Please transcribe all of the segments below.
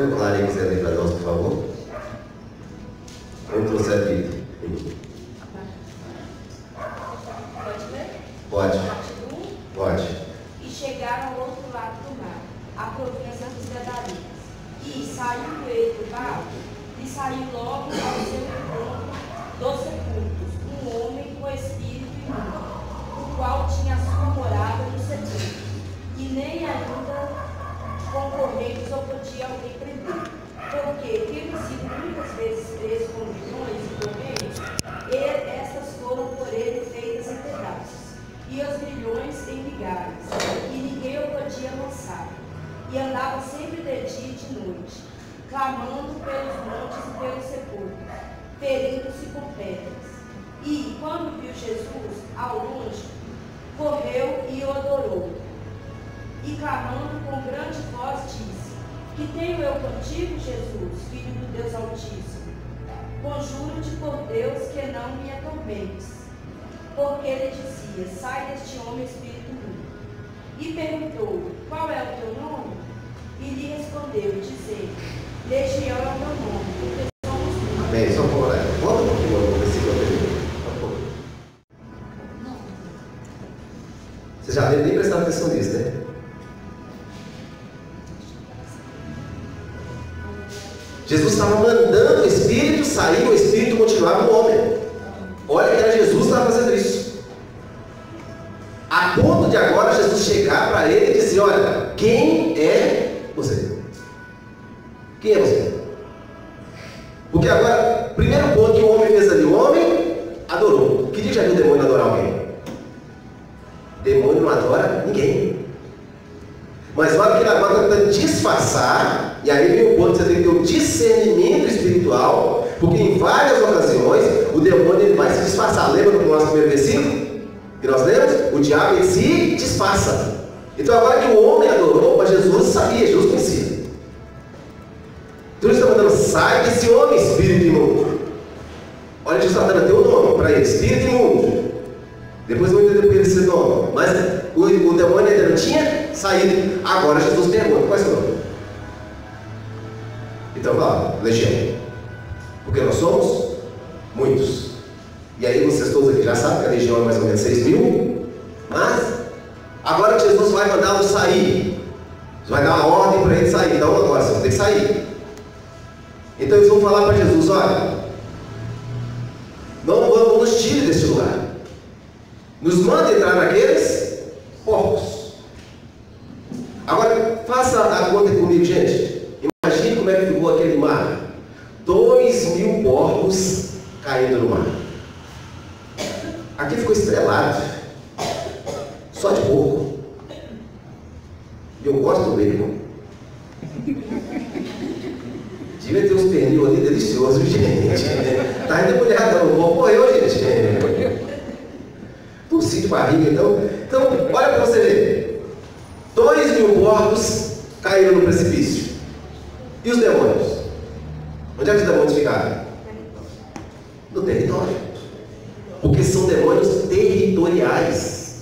pastor Clara quiser ler para nós, por favor. Vamos trouxe a Bíblia. Pode ler? Pode. Pode. E chegaram ao outro lado do mar, à província dos Gadarenos. E, saindo ele do barco, e saiu logo ao seu encontro dos sepulcros um homem com espírito imundo, o qual tinha sua morada no sepulcro, e nem ainda com correios ou podia alguém prender, porque, tendo sido muitas vezes preso com grilhões e correios, estas foram por ele feitas em pedaços, e os grilhões em migalhas, e ninguém o podia lançar, e andava sempre de dia e de noite, clamando pelos montes e pelos sepulcros, ferindo-se com pedras. E, quando viu Jesus ao longe, correu e o adorou. E, clamando com grande voz, disse: Que tenho eu contigo, Jesus, Filho do Deus Altíssimo? Conjuro-te por Deus que não me atormentes. Porque ele dizia: Sai deste homem, espírito imundo. E perguntou: Qual é o teu nome? E lhe respondeu, dizendo: Legião é o meu nome, porque somos muitos. Amém. Só por aí. Volta um pouquinho no versículo anterior. Você já deve nem prestar atenção nisso, né? Jesus estava mandando o Espírito sair, o Espírito continuava no homem. Olha que era Jesus que estava fazendo isso. A ponto de agora Jesus chegar para ele e dizer: Olha, quem é você? Quem é você? Porque agora, primeiro ponto que o homem fez ali, o homem adorou. Que dia já viu o demônio adorar alguém? Demônio não adora ninguém. Mas olha que ele agora está tentando disfarçar, e aí vem o ponto que você tem que ter um discernimento espiritual, porque em várias ocasiões o demônio ele vai se disfarçar. Lembra do nosso primeiro versículo que nós lemos? O diabo ele se disfarça. Então agora que o homem adorou, mas Jesus sabia, Jesus conhecia. Então ele está mandando: sai desse homem, espírito imundo. Olha, Jesus está dando até o nome para ele, espírito imundo. Depois vamos entender por que esse nome. Mas o demônio ainda não tinha saído. Agora Jesus pergunta: qual é o seu nome? Então fala: Legião. Porque nós somos muitos. E aí vocês todos aqui já sabem que a legião é mais ou menos 6.000. Mas agora que Jesus vai mandá-lo sair, vai dar uma ordem para ele sair. Então agora você vai ter que sair. Então eles vão falar para Jesus: olha, não nos tire deste lugar, nos manda entrar naqueles porcos. Agora faça a conta comigo, gente. Imagine como é que ficou aquele mar. 2.000 porcos caindo no mar. Aqui ficou estrelado, só de porco. E eu gosto do bacon. Devia ter uns pernil ali deliciosos, gente. Tá endemolhadão, o porco morreu, gente. Torci de barriga, então. Então, olha para você ver. 2.000 porcos caíram no precipício. E os demônios? Onde é que os demônios ficaram? No território. Porque são demônios territoriais.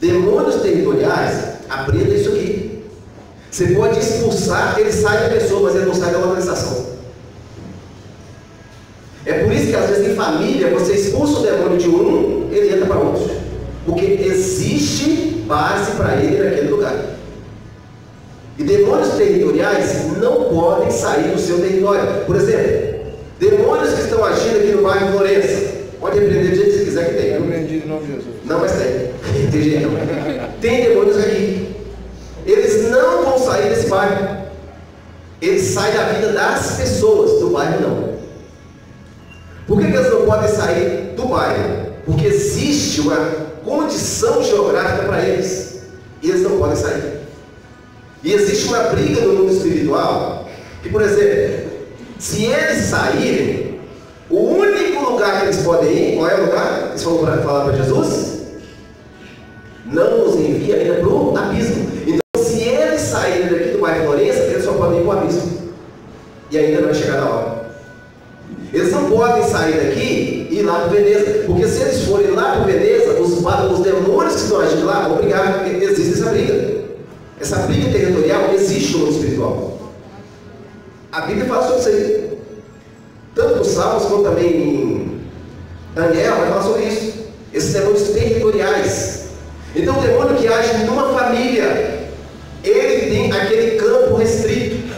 Demônios territoriais, aprenda isso aqui. Você pode expulsar, ele sai da pessoa, mas ele não sai da organização. É por isso que às vezes em família, você expulsa o demônio de um, ele entra para outro. Porque existe base para ele naquele lugar. E demônios territoriais não podem sair do seu território. Por exemplo, demônios que estão agindo aqui no bairro Florença, pode repreender do jeito que você quiser que tem. Eu aprendi em nome de Jesus. Não, mas tem. Tem jeito não. Tem demônios aqui. Eles não vão sair desse bairro. Eles saem da vida das pessoas, do bairro não. Por que eles não podem sair do bairro? Porque existe uma condição geográfica para eles. E eles não podem sair. E existe uma briga no mundo espiritual que, por exemplo, se eles saírem, o único lugar que eles podem ir, qual é o lugar? Eles vão falar para Jesus: não nos envia ainda para o abismo. Então, se eles saírem daqui do bairro Florença, eles só podem ir para o abismo. E ainda não vai chegar na hora. Eles não podem sair daqui e ir lá para Veneza. Porque se eles forem lá para Veneza, os demônios que estão agindo lá vão brigar, porque existe essa briga. Essa briga territorial existe no mundo espiritual. A Bíblia fala sobre isso aí. Tanto nos Salmos como também em Daniel vai falar sobre isso. Esses demônios territoriais. Então o demônio que age numa família, ele tem aquele campo restrito.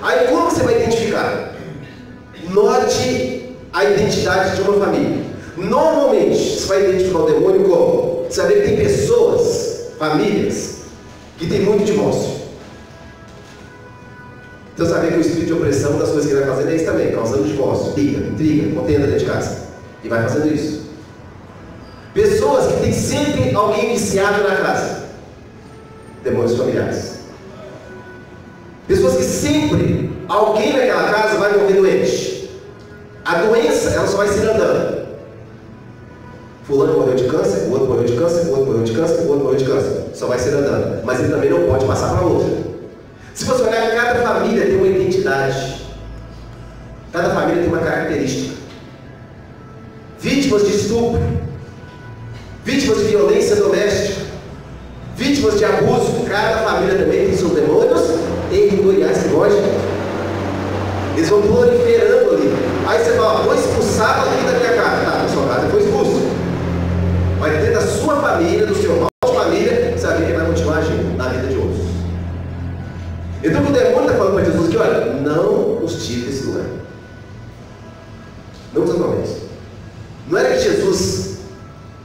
Aí como você vai identificar? Note a identidade de uma família. Normalmente você vai identificar o demônio como? Você vai ver que tem pessoas, famílias, que tem muito divórcio. Então você vai ver que o espírito de opressão, uma das coisas que ele vai fazendo é isso também, causando divórcio, intriga, contenda dentro de casa. E vai fazendo isso. Pessoas que tem sempre alguém viciado na casa. Demônios familiares. Pessoas que sempre alguém naquela casa vai morrer doente. A doença, ela só vai se andando. Fulano morreu de câncer, o outro morreu de câncer, o outro morreu de câncer, o outro morreu de câncer. Só vai se andando. Mas ele também não pode passar para outra. Se você olhar, cada família tem uma identidade. Cada família tem uma característica. Vítimas de estupro, vítimas de violência doméstica, vítimas de abuso. Cada família também tem seus demônios territoriais que fogem. Eles vão proliferando ali. Aí você fala, vou expulsar alguém da minha casa. Tá, na sua casa foi expulso. Mas dentro da sua família, do seu mal de família, você vai ver que ele vai continuar agindo na vida de outros. Então o demônio está falando para Jesus aqui, olha, não nos tire desse lugar. Não totalmente. Não era que Jesus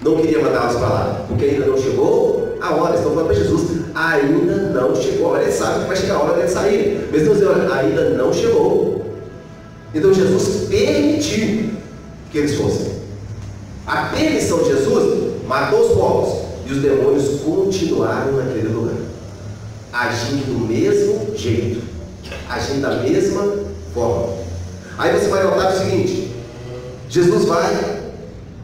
não queria mandá-los para lá, porque ainda não chegou a hora. Estão falando para Jesus, ainda não chegou a hora. Ele sabe que vai chegar a hora deles saírem. Mas estão dizendo, olha, ainda não chegou. Então Jesus permitiu que eles fossem. A permissão de Jesus matou os povos e os demônios continuaram naquele lugar, agindo do mesmo jeito, agindo da mesma forma. Aí você vai notar o seguinte: Jesus vai,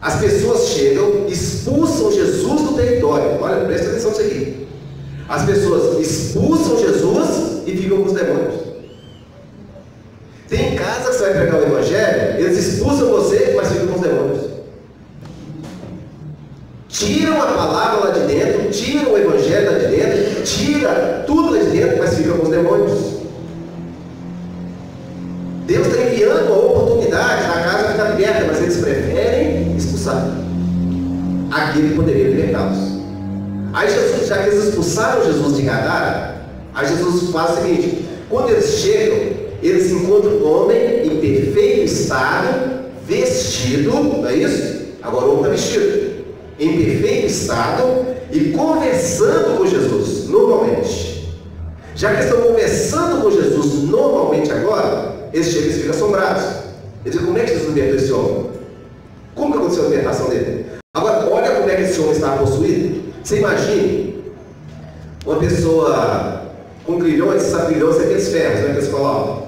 as pessoas chegam, expulsam Jesus do território. Olha, presta atenção nisso aqui. As pessoas expulsam Jesus e ficam com os demônios. Tem casa que você vai pregar o evangelho, eles expulsam você, mas ficam com os demônios. Tiram a palavra lá de dentro, tiram o evangelho lá de dentro, tira tudo lá de dentro, mas fica com os demônios. Deus está enviando a oportunidade, a casa ficar aberta, mas eles preferem expulsar aquele que poderia libertá-los. Aí Jesus, já que eles expulsaram Jesus de Gadara, aí Jesus faz o seguinte: quando eles chegam, eles encontram um homem em perfeito estado, vestido, não é isso? Agora o homem está vestido em perfeito estado e conversando com Jesus, normalmente. Já que estão conversando com Jesus normalmente agora, eles chegam e ficam assombrados. Eles dizem, como é que Jesus libertou esse homem? Como que aconteceu a libertação dele? Agora, olha como é que esse homem estava possuído. Você imagine uma pessoa com grilhões, sabe, grilhões é aqueles ferros, né, que eles colocam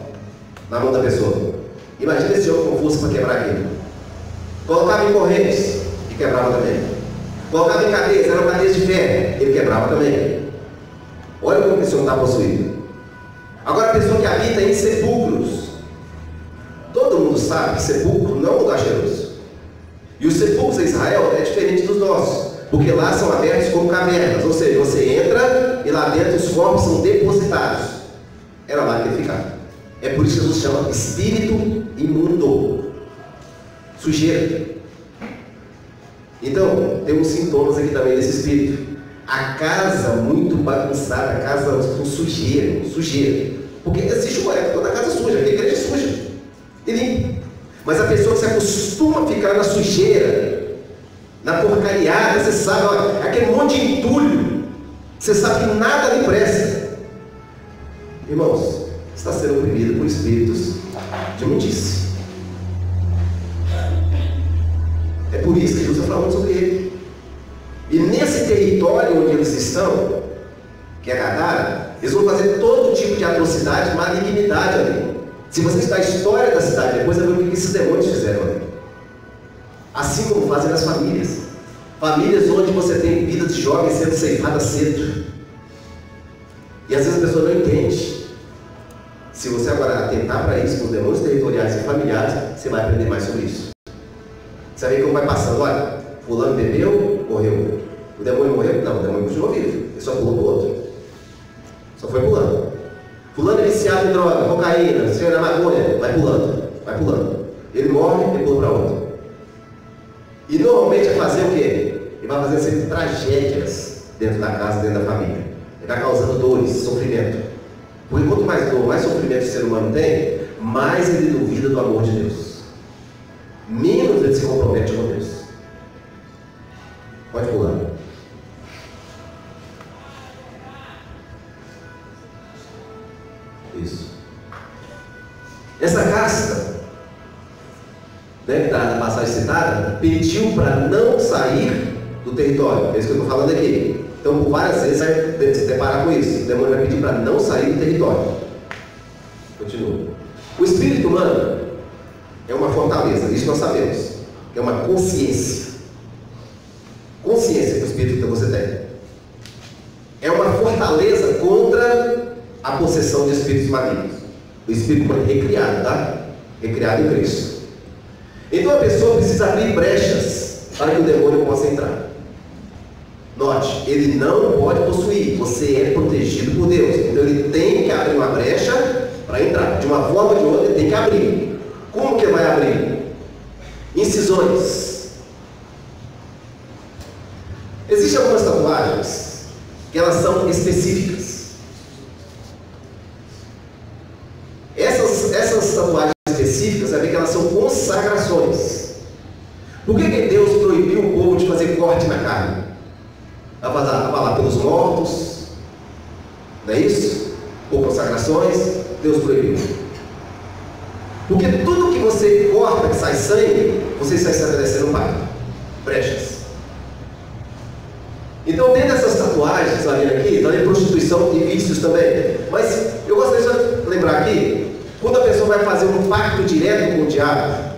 na mão da pessoa. Imagina esse homem com força para quebrar aquilo. Colocava em correntes e quebrava também. Colocava em cadeias, eram cadeias de ferro, ele quebrava também. Olha como esse homem está possuído. Agora, a pessoa que habita em sepulcros, todo mundo sabe que sepulcro não é um lugar cheiroso. E os sepulcros em Israel é diferente dos nossos, porque lá são abertos como cavernas, ou seja, você entra e lá dentro os corpos são depositados. Era lá que ele ficava. É por isso que Jesus chama espírito imundo, sujeira. Então, temos sintomas aqui também desse espírito. A casa muito bagunçada, a casa com sujeira. Porque existe uma época toda a casa suja, porque a igreja é suja e limpa. Mas a pessoa que se acostuma a ficar na sujeira, na porcariada, você sabe, ó, aquele monte de entulho, você sabe que nada lhe presta. Irmãos, está sendo oprimido por espíritos de imundície. É por isso que Jesus está falando sobre ele. E nesse território onde eles estão, que é Gadara, eles vão fazer todo tipo de atrocidade, malignidade ali. Se você estudar a história da cidade, depois vai ver o que esses demônios fizeram ali. Assim como fazem nas famílias. Famílias onde você tem vidas de jovens sendo ceifadas cedo. E às vezes a pessoa não entende. Se você agora atentar para isso, com os demônios territoriais e familiares, você vai aprender mais sobre isso. Você vai ver como vai passando. Olha, fulano bebeu, morreu. O demônio morreu? Não, o demônio continuou vivo. Ele só pulou para o outro. Só foi pulando. Fulano é viciado em droga, cocaína, cheira na maconha, vai pulando, vai pulando. Ele morre e pula para outro. E normalmente é fazer o quê? Ele vai fazendo sempre tragédias dentro da casa, dentro da família. Ele vai causando dores, sofrimento. Porque quanto mais dor, mais sofrimento o ser humano tem, mais ele duvida do amor de Deus. Menos ele se compromete com Deus. Pode pular. Isso. Essa casta, né, da passagem citada, pediu para não sair do território. É isso que eu estou falando aqui. Então, por várias vezes, vai se deparar com isso. O demônio vai pedir para não sair do território. Continua. O espírito humano é uma fortaleza, isso nós sabemos. É uma consciência. Consciência que o espírito que você tem. É uma fortaleza contra a possessão de espíritos malignos. O espírito foi recriado, tá? Recriado em Cristo. Então a pessoa precisa abrir brechas para que o demônio possa entrar. Note, ele não pode possuir, você é protegido por Deus. Então ele tem que abrir uma brecha para entrar. De uma forma ou de outra, ele tem que abrir. Como que ele vai abrir? Incisões. Existem algumas tatuagens que elas são específicas. Essas tatuagens específicas, você vê que elas são consagrações. Por que Deus proibiu o povo de fazer corte na carne? A falar pelos mortos, não é isso? Por consagrações, Deus proibiu. Porque tudo que você corta, que sai sangue, você está estabelecendo um pacto, brechas. Então, dentro dessas tatuagens, está vendo aqui, está em prostituição e vícios também. Mas eu gostaria de lembrar aqui, quando a pessoa vai fazer um pacto direto com o diabo,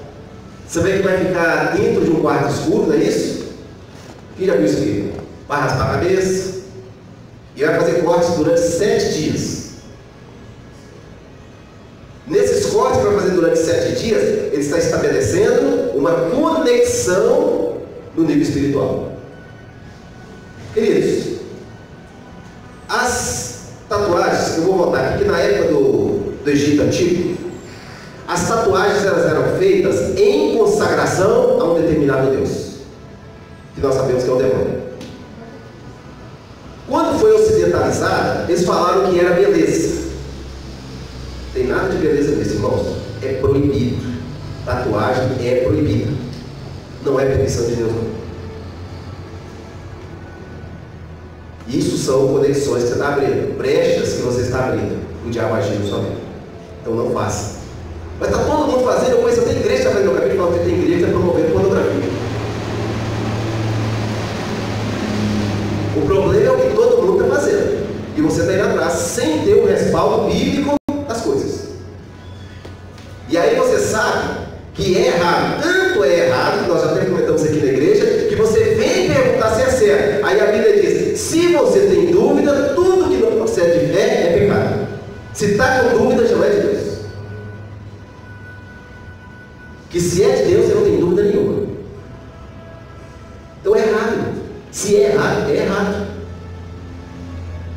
você vê que vai ficar dentro de um quarto escuro, não é isso? Quem já viu isso aqui? Vai raspar a cabeça e vai fazer cortes durante 7 dias. Nesses cortes que vai fazer durante 7 dias, ele está estabelecendo uma conexão no nível espiritual. Queridos, as tatuagens, eu vou voltar aqui, que na época do Egito Antigo, as tatuagens elas eram feitas em consagração a um determinado Deus, que nós sabemos que é o demônio. Quando foi ocidentalizada, eles falaram que era beleza. Não tem nada de beleza nisso, irmãos. É proibido. Tatuagem é proibida. Não é permissão de Deus, não. Isso são conexões que você está abrindo, brechas que você está abrindo, o diabo agindo na sua vida. Então não faça. Mas está todo mundo fazendo, eu conheço até igreja que está fazendo, eu acabei de falar que tem igreja que está promovendo pornografia. O problema é o que todo mundo está fazendo. E você está indo atrás sem ter o respaldo bíblico das coisas. E aí você sabe que é errado. Tanto é errado, que nós já até comentamos aqui na igreja, que você vem perguntar se é certo. Aí a Bíblia diz, se você tem dúvida, tudo que não procede de fé é pecado. Se está com dúvida, já não é de Deus. Que se é de Deus, você não tem dúvida nenhuma. Então é errado. Se é errado, é errado.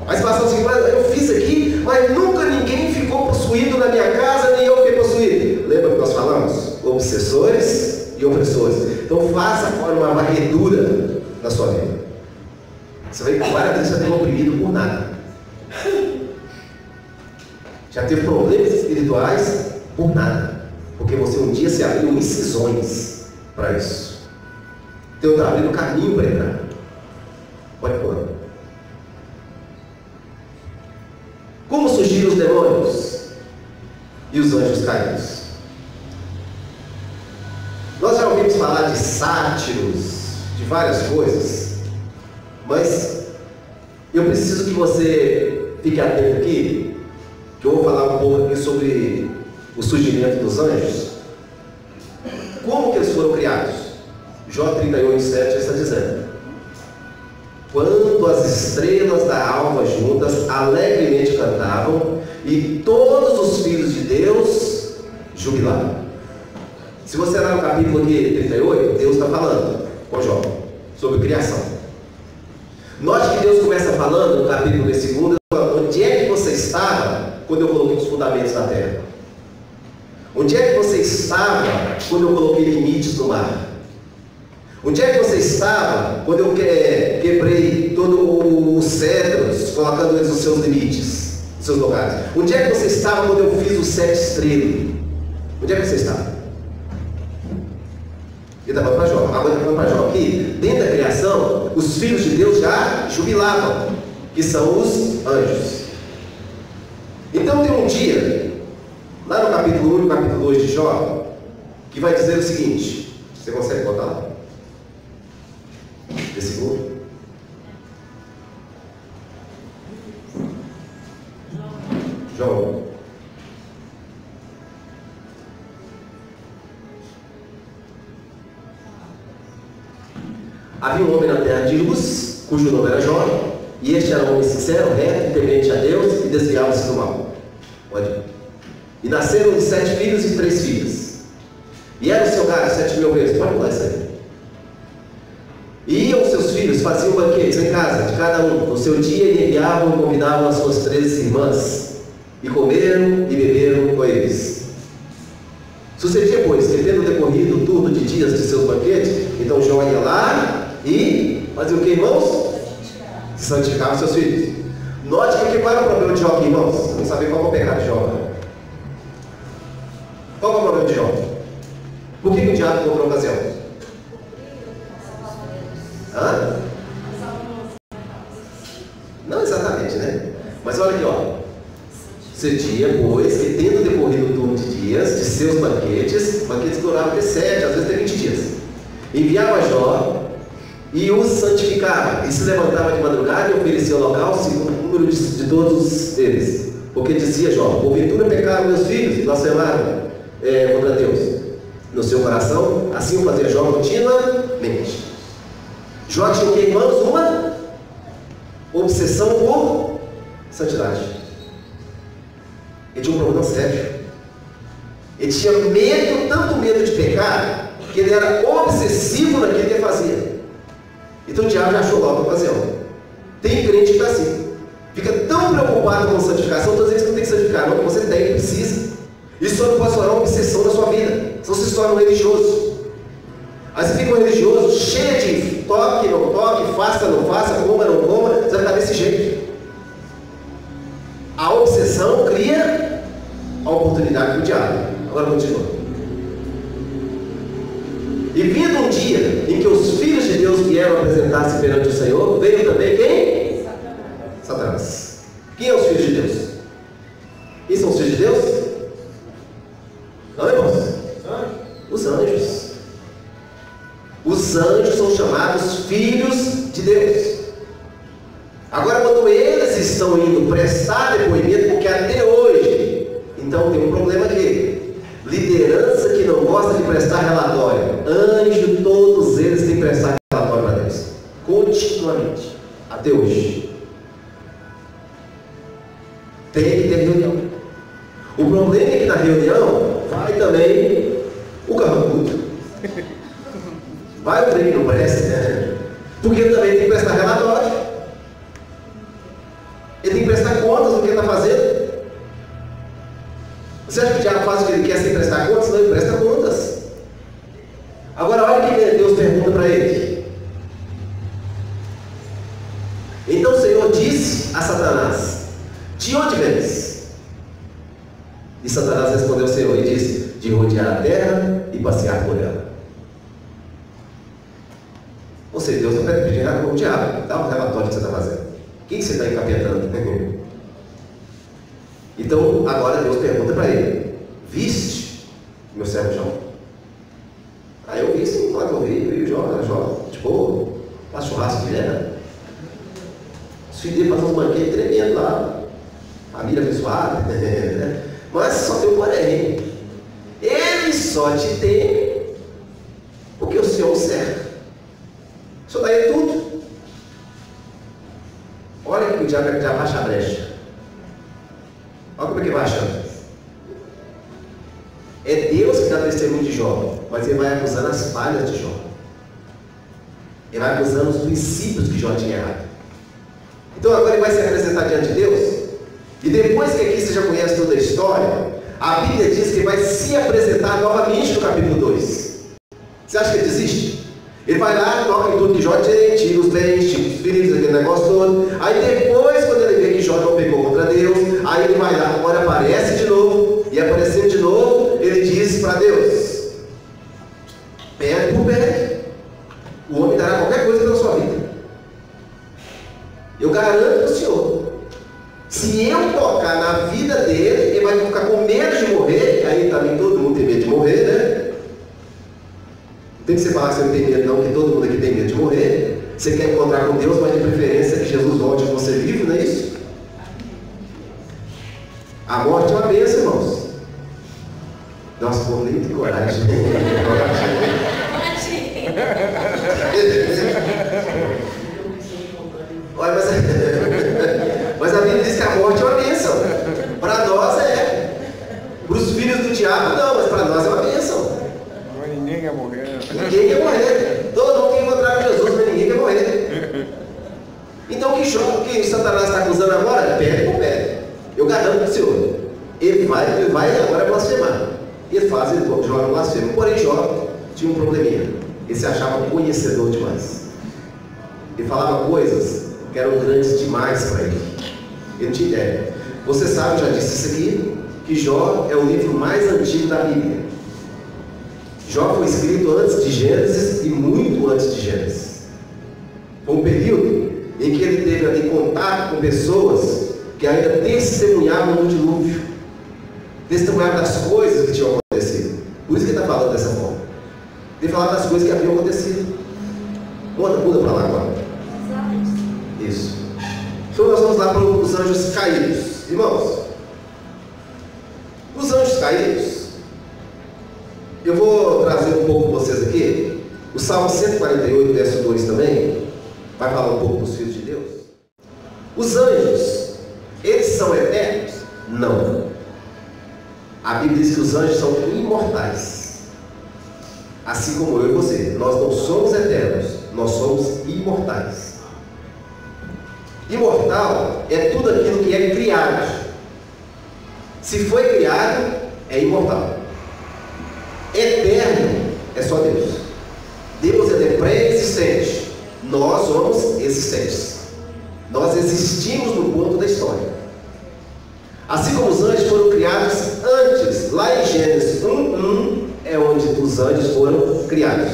Mas passa o seguinte, eu fiz aqui, mas nunca ninguém ficou possuído na minha casa, nem eu fiquei possuído. Lembra que nós falamos? Obsessores e opressores. Então faça agora uma varredura na sua vida. Você vai que várias vezes já tem oprimido por nada. Já teve problemas espirituais por nada. Porque você um dia se abriu incisões para isso. Deus está abrindo caminho para entrar. Pode pôr. Como surgiram os demônios e os anjos caídos? Nós já ouvimos falar de sátiros, de várias coisas, mas eu preciso que você fique atento aqui, que eu vou falar um pouco aqui sobre o surgimento dos anjos. Como que eles foram criados? Jó 38:7 está dizendo: quando as estrelas da alva juntas alegremente cantavam, e todos os filhos de Deus jubilavam. Se você olhar no capítulo aqui, 38, Deus está falando com Jó sobre criação. Note que Deus começa falando no capítulo 2, onde é que vocês estava quando eu coloquei os fundamentos da terra? Onde é que você estava quando eu coloquei limites no mar? Onde é que você estava quando eu quebrei todos os cedros, colocando eles nos seus limites, nos seus lugares? Onde é que você estava quando eu fiz os 7 estrelas? Onde é que você estava? Ele está falando para Jó. Agora está falando para Jó aqui, dentro da criação, os filhos de Deus já jubilavam, que são os anjos. Então tem um dia, lá no capítulo 1 e capítulo 2 de Jó, que vai dizer o seguinte. Você consegue botar lá? Versículo 1. Jó. Havia um homem na terra de Luz, cujo nome era Jó, e este era um homem sincero, reto, temente a Deus e desviava-se do mal. Pode. E nasceram-lhe 7 filhos e 3 filhas. E era o seu gado 7.000 vezes. Pode pular isso aí. E iam seus filhos, faziam banquetes em casa, de cada um, no seu dia, e enviavam e convidavam as suas 13 irmãs, e comeram e beberam com eles. Sucedia, pois, que tendo decorrido o turno de dias de seus banquetes, então Jó ia lá e fazia o que, irmãos? Santificava seus filhos. Note que qual era o problema de Jó aqui, irmãos? Não sabia qual é o pecado de Jó. Né? Qual é o problema de Jó? Por que o diabo comprou ocasião? Hã? Não exatamente, né? Mas olha aqui, ó. Sucedia, pois, que tendo decorrido o turno de dias de seus banquetes duravam até 7, às vezes até 20 dias. Enviava Jó e os santificava, e se levantava de madrugada e oferecia o local segundo o número de todos eles. Porque dizia Jó: porventura pecaram meus filhos e blasfemaram contra Deus no seu coração. Assim o fazia Jó continuamente. Jó tinha o que, irmãos? Uma obsessão por santidade. Ele tinha um problema sério. Ele tinha medo, tanto medo de pecar, que ele era obsessivo naquilo que ele fazia. Então o diabo já achou logo a ocasião. Tem crente que está assim, fica tão preocupado com a santificação. Todas vezes que não tem que santificar, não, você tem, precisa. Isso só não pode tornar uma obsessão na sua vida, senão você se torna um religioso. Aí você fica um religioso cheio de toque, não toque, faça, não faça, coma, não coma, você vai estar desse jeito. A obsessão cria a oportunidade do diabo. Agora continua. E vindo um dia em que os filhos de Deus vieram apresentar-se perante o Senhor, veio também quem? Satanás. Quem é os filhos de Deus? Quem são os filhos de Deus? Não, irmãos? Os anjos. Os anjos são chamados filhos de Deus. Agora, quando eles estão indo prestar depoimento, porque até hoje, então tem um problema aqui: liderança que não gosta de prestar relatório. Anjo, todos eles têm que prestar relatório para Deus, continuamente, até hoje. Tem que ter reunião. O problema é que na reunião vai também o carrancudo, vai o trem que não presta, né? Porque também tem que prestar relatório. Ele tem que prestar contas do que ele está fazendo. Você acha que o diabo faz o que ele quer sem prestar contas? Não, ele presta contas. Agora olha o que Deus pergunta para ele. Então o Senhor disse a Satanás: de onde vens? E Satanás respondeu ao Senhor e disse: de rodear a terra e passear por ela. Ou seja, Deus não vai pedir nada como o diabo. Dá um relatório que você está fazendo. Quem você está encapetando? Então, agora Deus pergunta para ele: viste meu servo Jó? Aí eu vi sim, claro que eu vi, Jó, tipo, faz churrasco de mulher. Os filhos dele fazem uns banquetes tremendos lá, família abençoada, né? Mas só tem um porém: ele só te tem porque o Senhor o cerca. O Senhor dá ele tudo. Olha que o diabo já baixa a brecha. Olha como é que vai achando. É Deus que dá testemunho de Jó, mas ele vai acusando as falhas de Jó. Ele vai acusando os princípios que Jó tinha errado. Então agora ele vai se apresentar diante de Deus. E depois que aqui você já conhece toda a história, a Bíblia diz que ele vai se apresentar novamente no capítulo 2. Você acha que ele desiste? Ele vai lá, toca em tudo que Jó tinha, tira os bens, tira os filhos, aquele negócio todo. Aí depois, quando ele vê que Jó não pecou contra Deus, aí ele vai lá, agora aparece de novo, e aparecendo de novo, ele diz para Deus: pede por pede, o homem dará qualquer coisa pela sua vida. Eu garanto para o Senhor, se eu tocar na vida dele, ele vai ficar com medo de morrer. Aí também todo mundo tem medo de morrer, né? Não tem que você falar que você não tem medo não, que todo mundo aqui tem medo de morrer. Você quer encontrar com Deus, mas de preferência que Jesus volte com você vivo, não é isso? A morte é uma bênção, irmãos. Nossa, por nem tem coragem. Olha, mas a Bíblia diz que a morte é uma bênção. Para nós é. Para os filhos do diabo não, mas para nós é uma bênção. Ninguém quer morrer. Ninguém quer morrer. Todo mundo quer encontrar com Jesus, mas ninguém quer morrer. Então o que Satanás está acusando agora? Pede por pede. Eu garanto para o Senhor. Ele vai agora blasfemar. Ele joga blasfema. Porém, Jó tinha um probleminha. Ele se achava conhecedor demais. Ele falava coisas que eram grandes demais para ele. Ele não tinha ideia. Você sabe, já disse isso aqui, que Jó é o livro mais antigo da Bíblia. Jó foi escrito antes de Gênesis e muito antes de Gênesis. Foi um período em que ele teve ali contato com pessoas que ainda testemunhavam no dilúvio, testemunhavam das coisas que tinham acontecido. Por isso que ele está falando dessa forma. Ele falava das coisas que haviam acontecido. Muda para lá agora. Isso. Então nós vamos lá para os anjos caídos. Irmãos, os anjos caídos, eu vou trazer um pouco para vocês aqui. O Salmo 148, verso 2 também, vai falar um pouco dos filhos de Deus. Os anjos, eles são eternos? Não. A Bíblia diz que os anjos são imortais. Assim como eu e você. Nós não somos eternos, nós somos imortais. Imortal é tudo aquilo que é criado. Se foi criado, é imortal. Eterno é só Deus. Deus é pré-existente. Nós somos existentes. Nós existimos no ponto da história. Assim como os anjos foram criados antes, lá em Gênesis 1:1 é onde os anjos foram criados.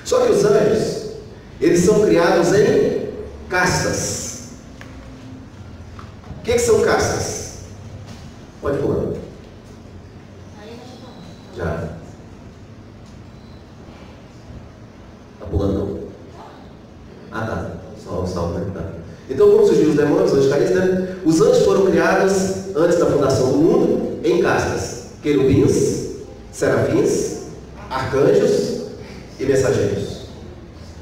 Só que os anjos, eles são criados em castas. O que são castas? Pode pular. Já. Está pulando não? Ah, tá. Só o salmo, né? Tá. Então, como surgiram os demônios, os anjos caídos, né? Os anjos foram criados antes da fundação do mundo em castas: querubins, serafins, arcanjos e mensageiros.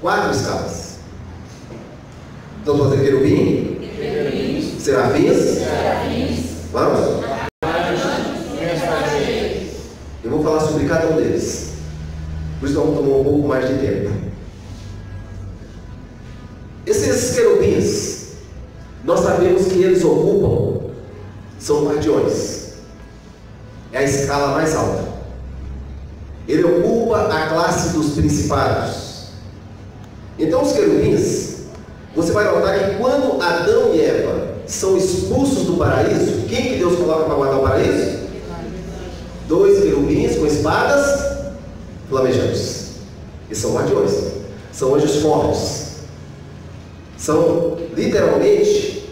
4 escalas. Então, vamos fazer querubim, serafins. Vamos? Eu vou falar sobre cada um deles. Por isso vamos tomar um pouco mais de tempo. Esses querubins, nós sabemos que eles ocupam, são guardiões. É a escala mais alta. Ele ocupa a classe dos principados. Então os querubins, você vai notar que quando Adão e Eva são expulsos do paraíso, quem que Deus coloca para guardar o paraíso? 2 querubins com espadas flamejantes. Eles são guardiões, são anjos fortes, são literalmente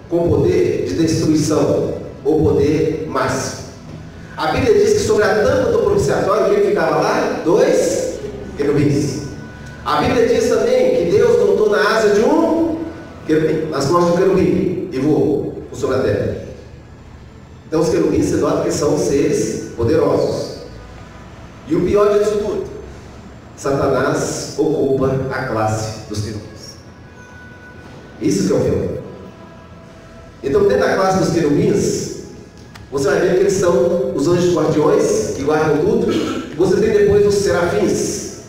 com poder de destruição ou poder máximo. A Bíblia diz que sobre a tampa do propiciatório, quem ficava lá? 2 querubins. A Bíblia diz também que Deus montou na asa de um querubim, nas costas do querubim, e voou sobre a terra. Então os querubins, você nota que são seres poderosos. E o pior disso tudo, Satanás ocupa a classe dos querubins. Isso que é o pior. Então dentro da classe dos querubins, você vai ver que eles são os anjos guardiões, que guardam tudo. Você tem depois os serafins,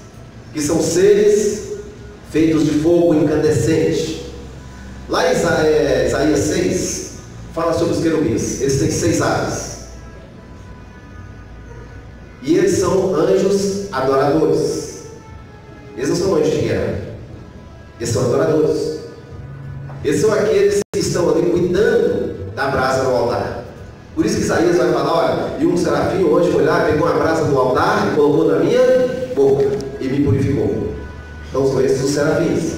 que são seres feitos de fogo incandescente. Lá em Isaías 6, fala sobre os querubins. Eles têm 6 asas. E eles são anjos adoradores. Eles não são anjos de guerra. Eles são adoradores. Eles são aqueles que estão ali cuidando da brasa no altar. Por isso que Isaías vai falar, olha, e um serafim hoje foi lá, pegou uma brasa do altar e colocou na minha boca e me purificou. Então são esses os serafins.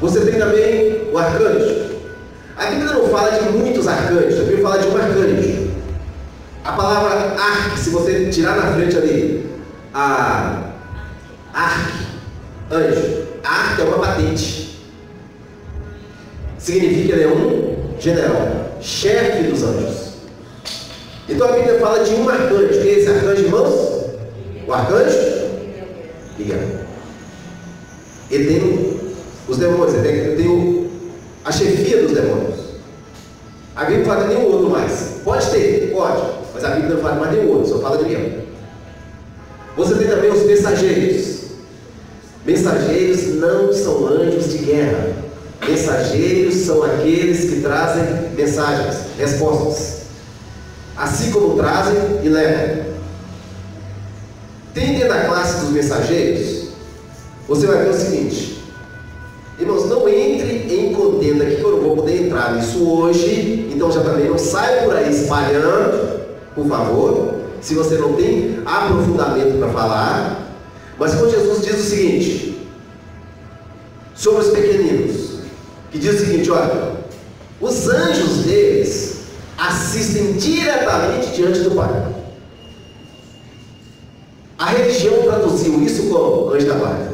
Você tem também o arcanjo. A Bíblia não fala de muitos arcanjos, a Bíblia fala de um arcanjo. A palavra arque, se você tirar na frente ali, a arque, anjo, arque é uma patente. Significa que ele é um general, chefe dos anjos. Então a Bíblia fala de um arcanjo. Quem é esse arcanjo, irmãos? O arcanjo Miguel. Ele tem os demônios, ele tem a chefia dos demônios. A Bíblia não fala de nenhum outro mais. Pode ter, pode, mas a Bíblia não fala de mais nenhum outro, só fala de Miguel. Você tem também os mensageiros. Mensageiros não são anjos de guerra. Mensageiros são aqueles que trazem mensagens, respostas, assim como trazem e levam. Tem dentro da classe dos mensageiros, você vai ver o seguinte, irmãos, não entre em contenda aqui, que eu não vou poder entrar nisso hoje, então já também não sai por aí espalhando, por favor, se você não tem aprofundamento para falar. Mas quando Jesus diz o seguinte sobre os pequeninos, que diz o seguinte, olha, os anjos deles assistem diretamente diante do Pai. A religião traduziu isso como anjo da guarda.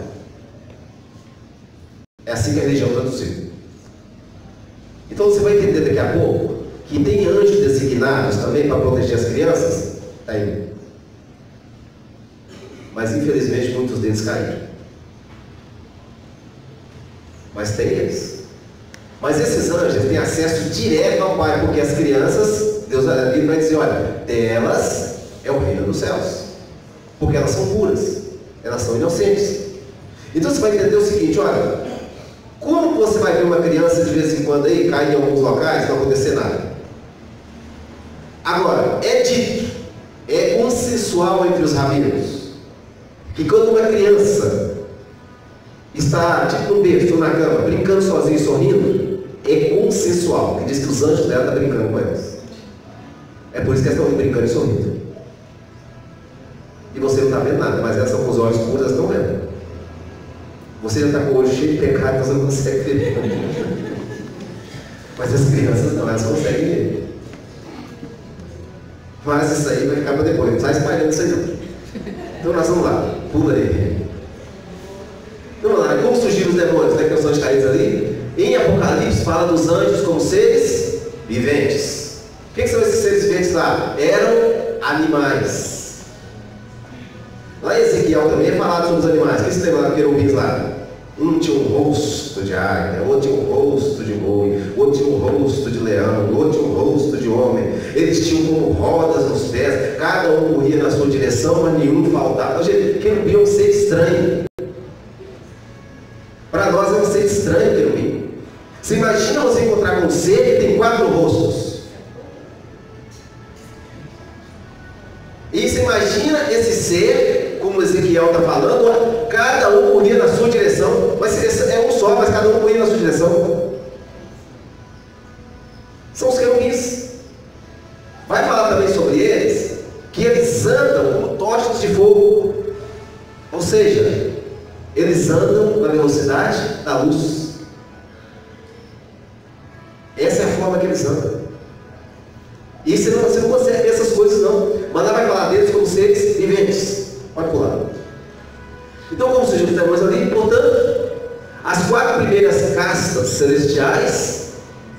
É assim que a religião traduziu. Então você vai entender daqui a pouco que tem anjos designados também para proteger as crianças. Tem. Mas infelizmente muitos deles caíram. Mas tem eles. Mas esses anjos têm acesso direto ao Pai, porque as crianças, Deus vai dizer, olha, delas é o reino dos céus, porque elas são puras, elas são inocentes. Então você vai entender o seguinte, olha, como você vai ver uma criança de vez em quando aí cair em alguns locais, não acontecer nada? Agora, é dito, é consensual entre os rabinos, que quando uma criança está tipo num berço na cama, brincando sozinho e sorrindo, é consensual, que diz que os anjos dela estão brincando com elas. É por isso que elas estão brincando e sorrindo. E você não está vendo nada, mas elas estão com os olhos puros, elas estão vendo. Você já está com o olho cheio de pecado, então você não consegue ver. Mas as crianças não, elas conseguem ver. Mas isso aí vai ficar para depois, não está espalhando isso aí não. Então nós vamos lá, pula aí. Então vamos lá, como surgiram os demônios, né, que são os caídos ali? Em Apocalipse fala dos anjos como seres viventes. O que são esses seres viventes lá? Eram animais. Lá em Ezequiel também é falado sobre os animais. O que você tem lá, querubins lá? Um tinha um rosto de águia, outro tinha um rosto de boi, outro tinha um rosto de leão, outro tinha um rosto de homem. Eles tinham como rodas nos pés, cada um corria na sua direção, mas nenhum faltava. Gente, querubim é um ser estranho. Para nós é um ser estranho, querubim. Você imagina você encontrar com um ser que tem 4 rostos. E você imagina esse ser, como Ezequiel está falando, cada um corria na sua direção. Mas é um só, mas cada um corria na sua direção. São os querubins. Vai falar também sobre eles, que eles andam como tochas de fogo. Ou seja, eles andam na velocidade da luz. Essa é a forma que eles andam. E você não consegue ver essas coisas não. Mas lá vai falar deles como seres viventes. Pode pular. Então como surgiu os demônios ali? Portanto, as 4 primeiras castas celestiais,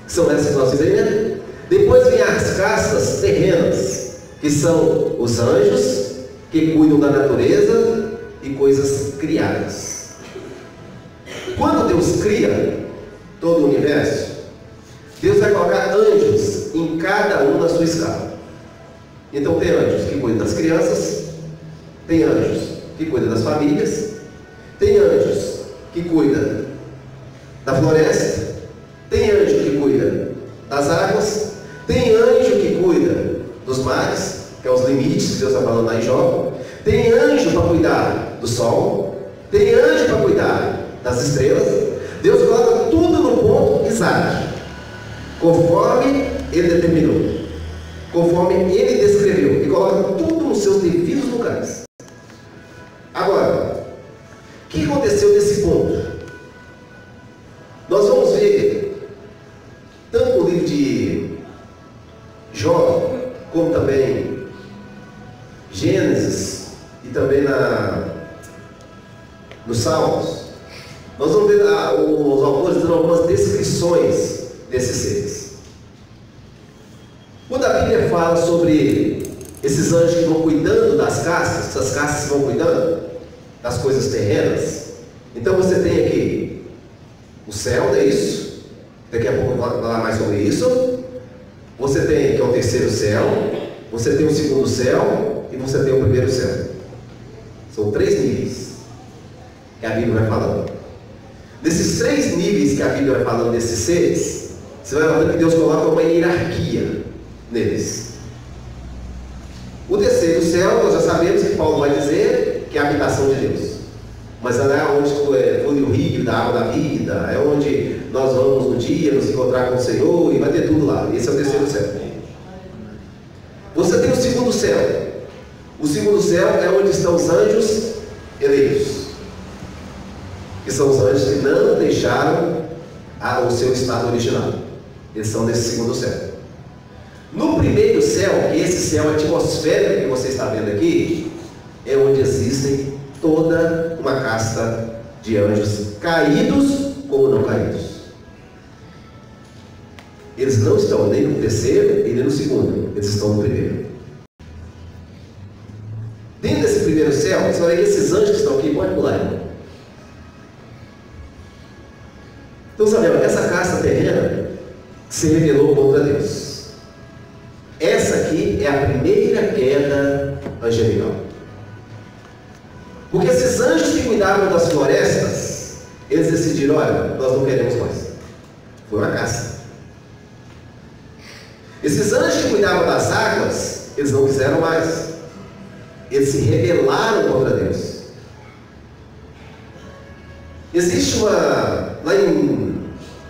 que são essas que nós vimos aí, né? Depois vem as castas terrenas, que são os anjos, que cuidam da natureza e coisas criadas. Quando Deus cria todo o universo, Deus vai colocar anjos em cada um na sua escala. Então tem anjos que cuidam das crianças, tem anjos que cuidam das famílias, tem anjos que cuidam da floresta, tem anjo que cuida das águas, que Deus está falando lá em Jó. Tem anjo para cuidar do sol, tem anjo para cuidar das estrelas. Deus coloca tudo no ponto exato, conforme Ele determinou, conforme Ele descreveu, e coloca tudo nos seus devidos lugares. Agora, o que aconteceu nesse ponto? Nós vamos ver, tanto no livro de Jó, como também Gênesis, e também nos Salmos, nós vamos ver os autores dando algumas descrições desses seres. Quando a Bíblia fala sobre esses anjos que vão cuidando das casas, essas casas que vão cuidando das coisas terrenas, então você tem aqui o céu, não é isso? Daqui a pouco eu vou falar mais sobre isso. Você tem, que é o terceiro céu, você tem o segundo céu e você tem o primeiro céu. São 3 níveis que a Bíblia vai falando. Desses 3 níveis que a Bíblia vai falando desses seres, você vai falando que Deus coloca uma hierarquia neles. O terceiro céu, nós já sabemos que Paulo vai dizer que é a habitação de Deus. Mas é onde flui o rio da água da vida, é onde nós vamos um dia nos encontrar com o Senhor e vai ter tudo lá. Esse é o terceiro céu. Você tem o segundo céu. O segundo céu é onde estão os anjos eleitos, que são os anjos que não deixaram o seu estado original. Eles são nesse segundo céu. No primeiro céu, que esse céu atmosférico que você está vendo aqui, é onde existem toda uma casta de anjos caídos como não caídos. Eles não estão nem no terceiro e nem no segundo, eles estão no primeiro. Dentro desse primeiro céu, você vai ver que esses anjos que estão aqui, pode pular, irmão. Então sabemos, essa casta terrena se rebelou contra Deus. Essa aqui é a primeira queda angelical. Porque esses anjos que cuidavam das florestas, eles decidiram, olha, nós não queremos mais. Foi uma caça. Esses anjos que cuidavam das águas, eles não quiseram mais. Eles se rebelaram contra Deus. Existe lá em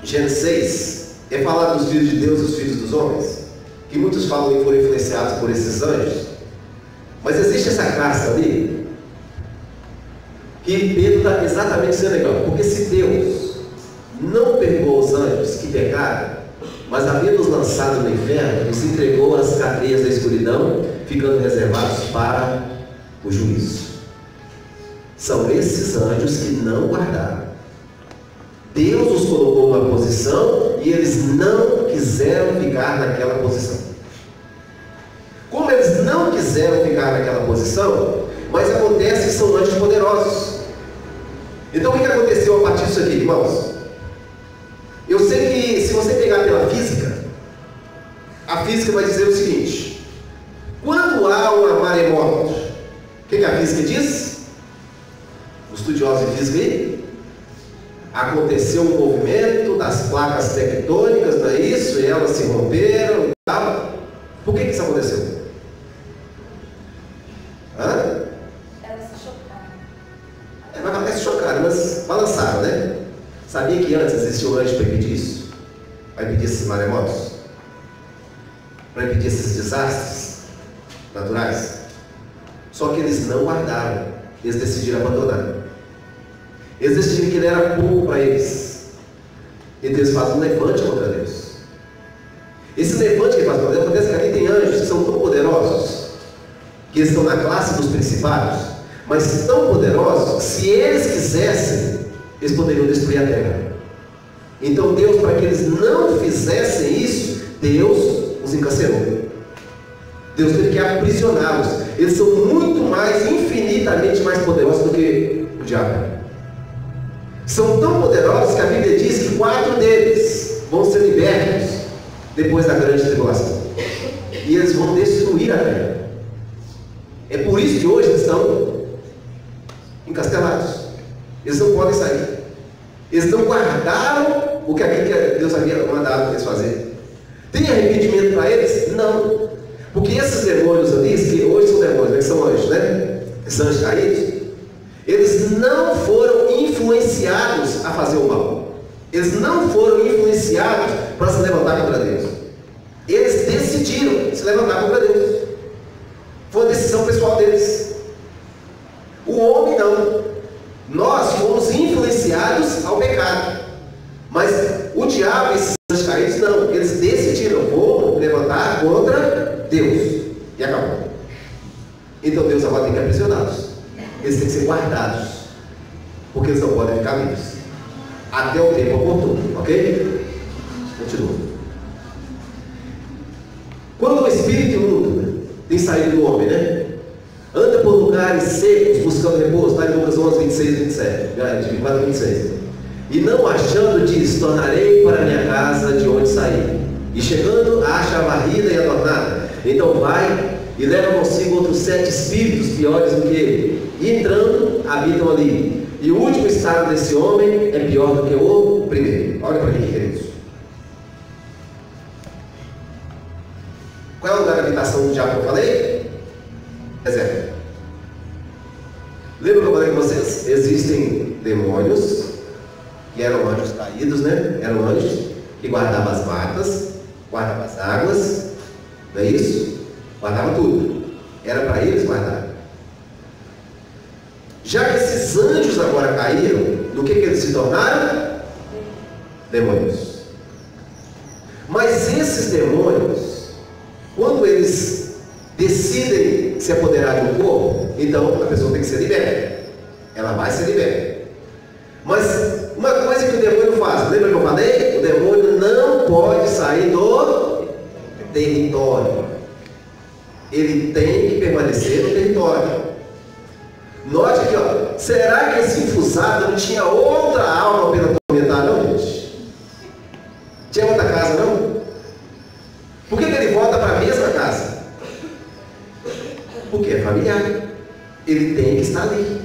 Gênesis 6, é falado dos filhos de Deus e dos filhos dos homens, que muitos falam que foram influenciados por esses anjos. Mas existe essa casta ali, que Pedro está exatamente sendo legal, porque se Deus não perdoou os anjos que pecaram, mas havendo-os lançado no inferno, os entregou às cadeias da escuridão, ficando reservados para o juízo. São esses anjos que não guardaram. Deus os colocou numa posição e eles não quiseram ficar naquela posição. Como eles não quiseram ficar naquela posição, mas acontece que são anjos poderosos. Então o que aconteceu a partir disso aqui, irmãos? Eu sei que se você pegar pela física, a física vai dizer o seguinte: quando há uma maremoto, o que a física diz? Os estudiosos de física aí, aconteceu um movimento das placas tectônicas, não é isso? E elas se romperam e tal. Por que isso aconteceu? Hã? Elas se chocaram. Mas até se chocaram, mas balançaram, né? Sabia que antes existia um anjo para impedir isso? Para impedir esses maremotos? Para impedir esses desastres naturais? Só que eles não guardaram, eles decidiram abandonar. Eles decidiram que ele era pouco para eles. Então eles fazem um levante contra Deus. Esse levante que ele faz contra Deus, acontece que aqui tem anjos que são tão poderosos, que eles estão na classe dos principados, mas tão poderosos que se eles quisessem, eles poderiam destruir a terra. Então Deus, para que eles não fizessem isso, Deus os encarcerou. Deus teve que aprisioná-los. Eles são muito mais, infinitamente mais poderosos do que o diabo. São tão poderosos que a Bíblia diz que 4 deles vão ser libertos depois da grande tribulação. E eles vão destruir a terra. É por isso que hoje eles estão encastelados. Eles não podem sair. Eles não guardaram o que Deus havia mandado eles fazerem. Tem arrependimento para eles? Não. Porque esses demônios ali, que hoje são demônios, né? Que são anjos, né? Esses anjos caídos, eles não foram influenciados a fazer o mal. Eles não foram influenciados para se levantar contra Deus. Eles decidiram se levantar contra Deus. Foi uma decisão pessoal deles. O homem não. Nós fomos influenciados ao pecado. Mas o diabo e esses anjos caídos não. Eles decidiram, vou levantar contra Deus. E acabou. Então Deus agora tem que aprisioná-los. Eles têm que ser guardados. Porque eles não podem ficar vivos. Até o tempo oportuno. Ok? Continua. Quando o espírito imundo tem saído do homem, né? Anda por lugares secos, buscando repouso. Está em Lucas 11, 26 e 27. De 24 a 26. E não achando, diz: tornarei para minha casa de onde saí. E chegando, acha a varrida e adornada. Então vai e leva consigo outros 7 espíritos piores do que ele. E entrando, habitam ali. E o último estado desse homem é pior do que o primeiro. Olha para aqui, queridos. Qual é o lugar de habitação do diabo que eu falei? Deserto. Lembra que eu falei com vocês? Existem demônios que eram anjos caídos, né? Eram anjos que guardavam as matas, guardavam as águas, não é isso? Guardavam tudo. Era para eles guardar. Já que esses anjos agora caíram, do que eles se tornaram? Demônios. Mas esses demônios, quando eles decidem se apoderar de um corpo, então a pessoa tem que ser liberta. Ela vai ser liberta. Mas uma coisa que o demônio faz, lembra que eu falei? O demônio não pode sair do território. Ele tem que permanecer no território. Note aqui, ó. Será que esse infusado não tinha outra alma para atormentar, não, gente? Tinha outra casa, não? Por que ele volta para a mesma casa? Porque é familiar. Ele tem que estar ali.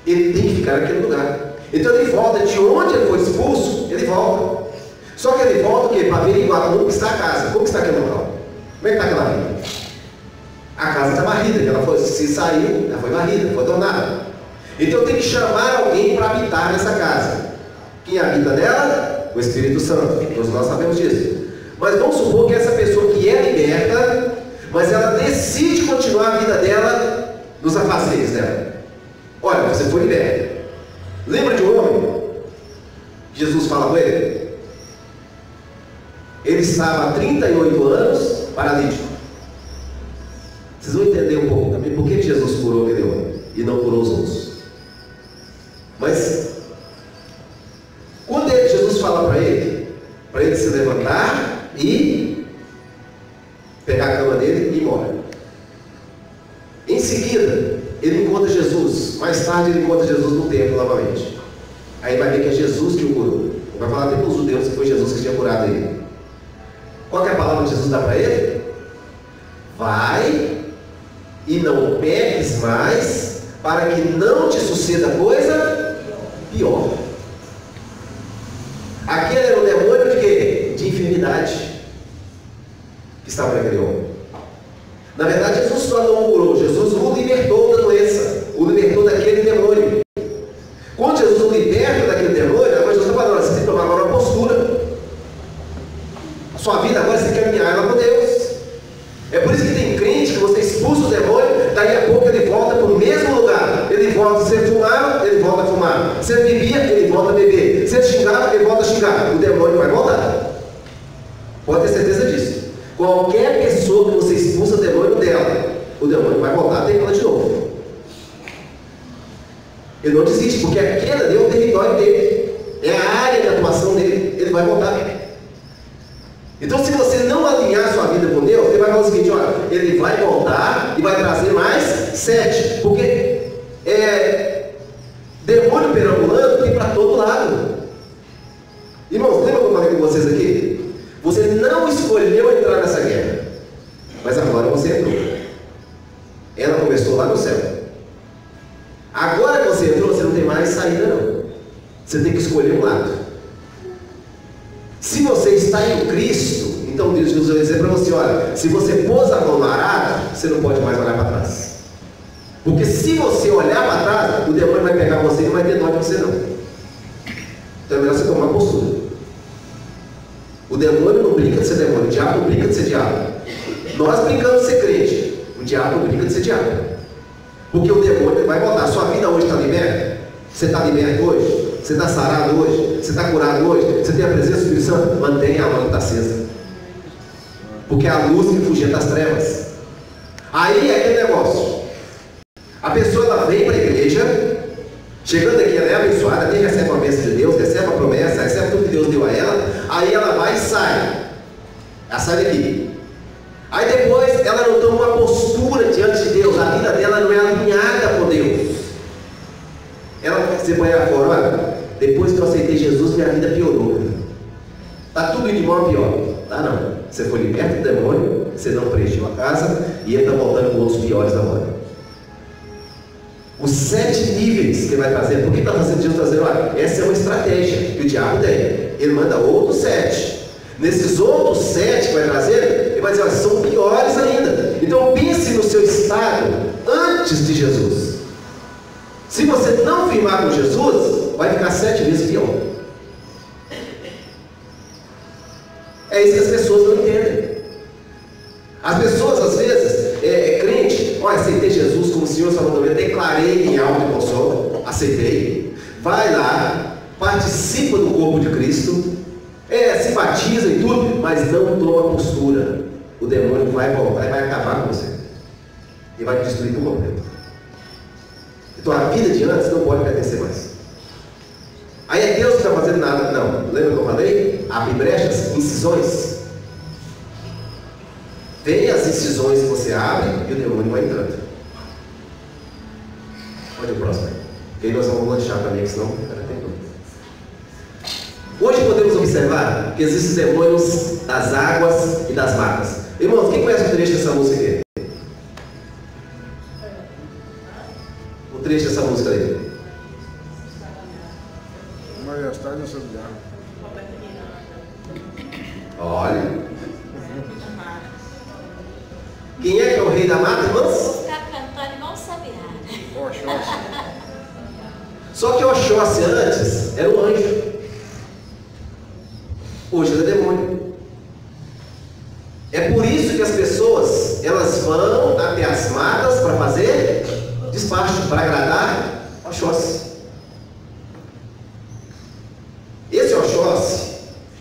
Ele tem que ficar naquele lugar. Então ele volta de onde ele foi expulso, ele volta. Só que ele volta o quê? Para averiguar como está a casa, como está aquele local. Como é que está aquela vida? A casa está varrida, ela foi, se saiu, ela foi varrida, foi adornada. Então tem que chamar alguém para habitar nessa casa. Quem habita nela? O Espírito Santo. Todos nós sabemos disso. Mas vamos supor que essa pessoa que é liberta, mas ela decide continuar a vida dela nos afazeres dela. Olha, você foi liberto. Lembra de um homem? Jesus fala com ele. Ele estava há 38 anos paralítico. Vocês vão entender um pouco também por que Jesus curou aquele homem e não curou os outros. Mas quando Jesus fala para ele se levantar e pegar a cama dele e ir embora. Em seguida, ele encontra Jesus. Mais tarde ele encontra Jesus no templo novamente. Aí vai ver que é Jesus que o curou. Ele vai falar até para os judeus que foi Jesus que tinha curado ele. Qual que é a palavra que Jesus dá para ele? Vai e não peques mais, para que não te suceda coisa pior. Aquele era um demônio de quê? De enfermidade que estava naquele homem. Na verdade, Jesus só não o curou, Jesus o libertou da doença, o libertou daquele demônio. Quando Jesus o liberta daquele demônio, agora Jesus está falando: você tem que tomar agora uma postura. A sua vida agora você tem que caminhar ela com Deus. É por isso que tem crente que você expulsa o demônio, daí a pouco ele volta para o mesmo lugar. Ele volta, se ele fumava, ele volta a fumar. Se ele bebia, ele volta a beber. Se ele xingava, ele volta a xingar. O demônio vai voltar. Pode ter certeza disso. Qualquer pessoa que você expulsa o demônio dela, o demônio vai voltar a ter ela de novo. Ele não desiste, porque aquele ali é o território dele, é a área de atuação dele. Ele vai voltar. Então, se você não alinhar sua vida com Deus, ele vai falar o seguinte: olha, ele vai voltar e vai trazer mais 7, porque demônio perambulando tem para todo lado. Irmãos, lembra que eu falei com vocês aqui? Você não escolheu entrar nessa guerra, mas agora você entrou. Ela começou lá no céu. Agora que você entrou, você não tem mais saída, não. Você tem que escolher um lado. Se você está em Cristo, Então Jesus vai dizer para você, olha, se você pôs a mão no arado, você não pode mais olhar para trás. Porque se você olhar para trás, o demônio vai pegar você e não vai ter dó de você não. Então é melhor você tomar postura. O demônio não brinca de ser demônio, o diabo não brinca de ser diabo. Nós brincamos de ser crente, o diabo não brinca de ser diabo. Porque o demônio vai voltar. Sua vida hoje está liberta? Você está liberto hoje? Você está sarado hoje? Você está curado hoje? Você tem a presença do Espírito Santo? Mantenha a lâmpada acesa. Porque é a luz que fugia das trevas. Aí é aquele negócio. A pessoa ela vem para a igreja, chegando aqui, ela é abençoada, até recebe a bênção de Deus, recebe a promessa, recebe tudo que Deus deu a ela. Aí ela vai e sai. Ela sai daqui. Aí depois ela não toma uma postura diante de Deus. A vida dela não é alinhada com Deus. Você põe ela fora, olha, depois que eu aceitei Jesus, minha vida piorou. Está tudo indo de mal a pior. Tá não. Você foi liberto do demônio, você não preencheu a casa e ele está voltando com outros piores agora. Os 7 níveis que ele vai fazer, por que está fazendo Jesus trazer? Olha, essa é uma estratégia que o diabo tem. Ele manda outros 7. Nesses outros 7 que vai trazer, ele vai dizer, olha, são piores ainda. Então pense no seu estado antes de Jesus. Se você não firmar com Jesus, vai ficar 7 vezes pior. É isso que as pessoas não entendem. As pessoas, às vezes, crente, olha, aceitei Jesus como Senhor Salvador, declarei em alma e consolo, aceitei, vai lá, participa do corpo de Cristo, se batiza e tudo, mas não toma postura. O demônio vai voltar e vai acabar com você. E vai te destruir por completo. Então a vida de antes não pode pertencer mais. Aí é Deus que está fazendo nada. Não, lembra que eu falei? Abre brechas, incisões. Tem as incisões que você abre e o demônio vai entrando. Pode ir o próximo aí. E aí nós vamos lanchar também, senão tem dúvida. Hoje podemos observar que existem demônios das águas e das matas. Irmãos, quem conhece o trecho dessa música aqui? O trecho dessa música aí. Majestade e soberano. Olha. Quem é que é o rei da mata, irmãos? Vou ficar cantando igual sabiá. Oxóssi. Só que Oxóssi antes era um anjo. Hoje ele é demônio. É por isso que as pessoas elas vão até as matas para fazer despacho, para agradar Oxóssi. Esse Oxóssi,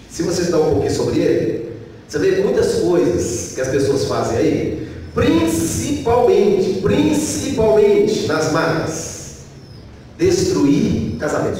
se você estudar um pouquinho sobre ele, você vê muitas coisas que as pessoas fazem aí, principalmente nas matas, destruir casamentos.